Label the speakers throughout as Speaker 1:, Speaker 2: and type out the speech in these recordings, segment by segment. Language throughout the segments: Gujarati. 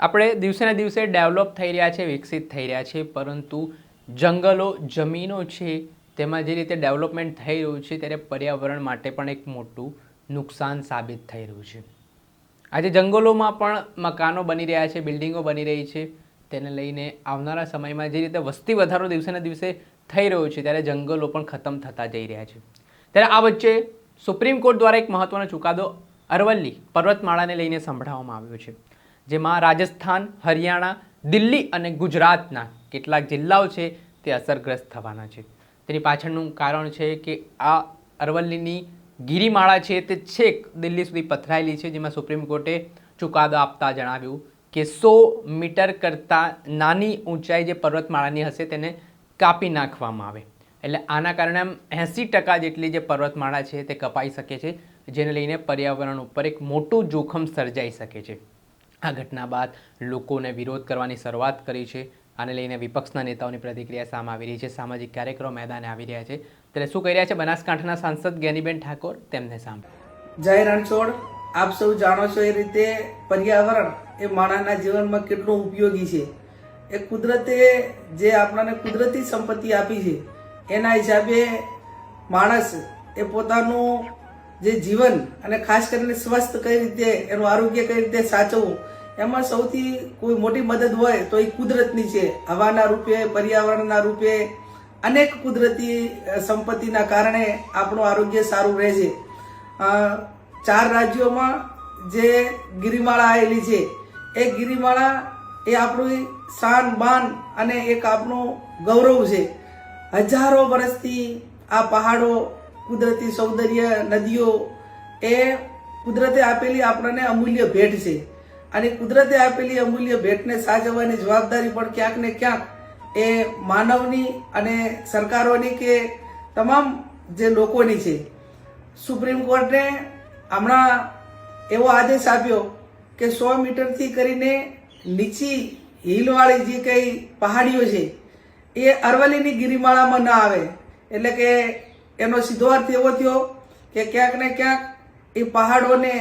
Speaker 1: આપણે દિવસે ને દિવસે ડેવલપ થઈ રહ્યા છે, વિકસિત થઈ રહ્યા છે, પરંતુ જંગલો, જમીનો છે તેમાં જે રીતે ડેવલપમેન્ટ થઈ રહ્યું છે ત્યારે પર્યાવરણ માટે પણ એક મોટું નુકસાન સાબિત થઈ રહ્યું છે. આજે જંગલોમાં પણ મકાનો બની રહ્યા છે, બિલ્ડિંગો બની રહી છે. તેને લઈને આવનારા સમયમાં જે રીતે વસ્તી વધારો દિવસે ને દિવસે થઈ રહ્યો છે ત્યારે જંગલો પણ ખતમ થતા જઈ રહ્યા છે. ત્યારે આ વચ્ચે સુપ્રીમ કોર્ટ દ્વારા એક મહત્વનો ચુકાદો અરવલ્લી પર્વતમાળાને લઈને સંભળાવવામાં આવ્યો છે, જેમાં રાજસ્થાન, હરિયાણા, દિલ્હી અને ગુજરાતના કેટલાક જિલ્લાઓ છે તે અસરગ્રસ્ત થવાના છે. તેની પાછળનું કારણ છે કે આ અરવલ્લીની ગિરિમાળા છે તે છેક દિલ્હી સુધી પથરાયેલી છે, જેમાં સુપ્રીમ કોર્ટે ચુકાદો આપતા જણાવ્યું કે 100 મીટર કરતાં નાની ઊંચાઈ જે પર્વતમાળાની હશે તેને કાપી નાખવામાં આવે. એટલે આના કારણે આમ 80% જેટલી જે પર્વતમાળા છે તે કપાઈ શકે છે, જેને લઈને પર્યાવરણ ઉપર એક મોટું જોખમ સર્જાઈ શકે છે. આ ઘટના બાદ લોકોને વિરોધ કરવાની શરૂઆત કરી છે. આને લઈને વિપક્ષના નેતાઓની પ્રતિક્રિયા સામે આવી રહી છે. સામાજિક કાર્યક્રમો મેદાને આવી રહ્યા છે. ત્યારે શું કહી રહ્યા છે બનાસકાંઠાના સાંસદ જ્ઞાનીબેન ઠાકોર, તેમને સાંભળો.
Speaker 2: જય રણછોડ, આપ સૌ જાણો છો એ રીતે પર્યાવરણ એ માણસના જીવનમાં કેટલું ઉપયોગી છે. એ કુદરતે જે આપણને કુદરતી સંપત્તિ આપી છે એના હિસાબે માણસ એ પોતાનું જે જીવન અને ખાસ કરીને સ્વસ્થ કઈ રીતે, એનું આરોગ્ય કઈ રીતે સાચવવું, એમાં સૌથી કોઈ મોટી મદદ હોય તો એ કુદરતની છે. હવાના રૂપે, પર્યાવરણના રૂપે અનેક કુદરતી સંપત્તિના કારણે આપણું આરોગ્ય સારું રહે છે. 4 રાજ્યોમાં જે ગિરિમાળા આવેલી છે એ ગિરિમાળા એ આપણી શાન, બાન અને એક આપણું ગૌરવ છે. હજારો વર્ષથી આ પહાડો, કુદરતી સૌંદર્ય, નદીઓ એ કુદરતે આપેલી આપણને અમૂલ્ય ભેટ છે. અને કુદરતે આપેલી અમૂલ્ય ભેટને સાચવવાની જવાબદારી પણ ક્યાંક ને ક્યાંક એ માનવની અને સરકારોની કે તમામ જે લોકોની છે. સુપ્રીમ કોર્ટે હમણાં એવો આદેશ આપ્યો કે 100 મીટરથી કરીને નીચી હિલવાળી જે કઈ પહાડીઓ છે એ અરવલ્લીની ગિરિમાળામાં ના આવે. એટલે કે એનો સીધો અર્થ એવો થયો કે ક્યાંક ને ક્યાંક એ પહાડોને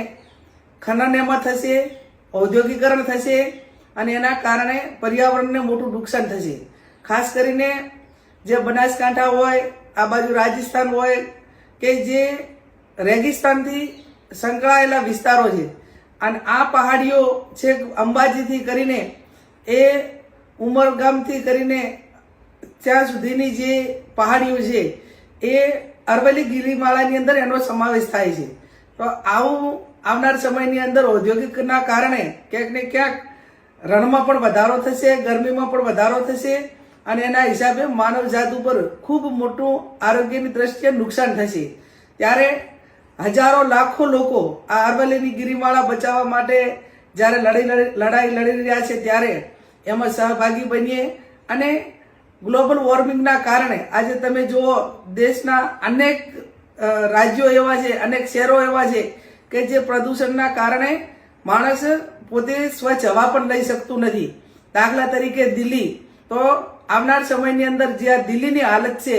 Speaker 2: ખનન એમાં થશે, ઔદ્યોગિકરણ થશે અને એના કારણે પર્યાવરણને મોટું નુકસાન થશે. ખાસ કરીને જે બનાસકાંઠા હોય, આ બાજુ રાજસ્થાન હોય કે જે રેગિસ્તાનથી સંકળાયેલા વિસ્તારો છે, અને આ પહાડીઓ છે અંબાજીથી કરીને એ ઉમરગામથી કરીને ત્યાં સુધીની જે પહાડીઓ છે એ અરવલ્લી ગિરિમાળાની અંદર એનો સમાવેશ થાય છે. તો આવું આવનાર સમયની અંદર ઔદ્યોગિકના કારણે ક્યાંક ને ક્યાંક રણમાં પણ વધારો થશે, ગરમીમાં પણ વધારો થશે અને એના હિસાબે માનવજાત ઉપર ખૂબ મોટું આરોગ્યની દ્રષ્ટિએ નુકસાન થશે. ત્યારે હજારો લાખો લોકો આ અરવલ્લીની ગિરિમાળા બચાવવા માટે જ્યારે લડાઈ લડી રહ્યા છે ત્યારે એમાં સહભાગી બનીએ. અને ગ્લોબલ વોર્મિંગના કારણે આજે તમે જુઓ, દેશના અનેક રાજ્યો એવા છે, અનેક શહેરો એવા છે કે જે પ્રદૂષણના કારણે માણસ પોતે સ્વચ્છ હવા પણ લઈ શકતું નથી. દાખલા તરીકે દિલ્હી. તો આવનાર સમયની અંદર જે આ દિલ્હીની હાલત છે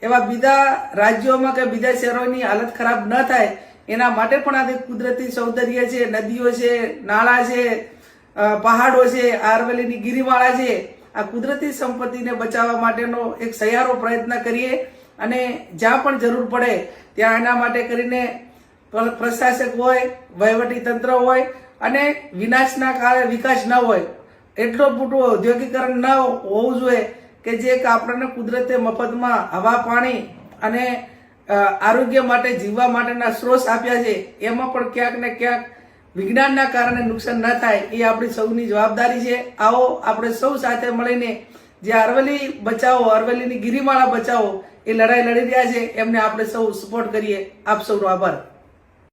Speaker 2: એવા બીજા રાજ્યોમાં કે બીજા શહેરોની હાલત ખરાબ ન થાય એના માટે પણ આ કુદરતી સૌંદર્ય છે, નદીઓ છે, નાળા છે, પહાડો છે, અરવલ્લીની ગિરિમાળા છે, આ કુદરતી સંપત્તિને બચાવવા માટેનો એક સહિયારો પ્રયત્ન કરીએ. અને જ્યાં પણ જરૂર પડે ત્યાં એના માટે કરીને પ્રશાસક હોય, વહીવટી તંત્ર હોય અને વિનાશના કારણે વિકાસ ન હોય, એટલો મોટું ઔદ્યોગિકરણ ન હોવું જોઈએ કે જે આપણને કુદરતે મફતમાં હવા, પાણી અને આરોગ્ય માટે, જીવવા માટેના સ્ત્રોત આપ્યા છે. એમાં પણ ક્યાંક ને ક્યાંક વિજ્ઞાનના કારણે નુકસાન ન થાય એ આપણી સૌની જવાબદારી છે. આવો આપણે સૌ સાથે મળીને જે અરવલ્લી બચાવો, અરવલ્લીની ગિરિમાળા બચાવો એ લડાઈ લડી રહ્યા છે એમને આપણે સૌ સપોર્ટ કરીએ. આપ સૌનો આભાર.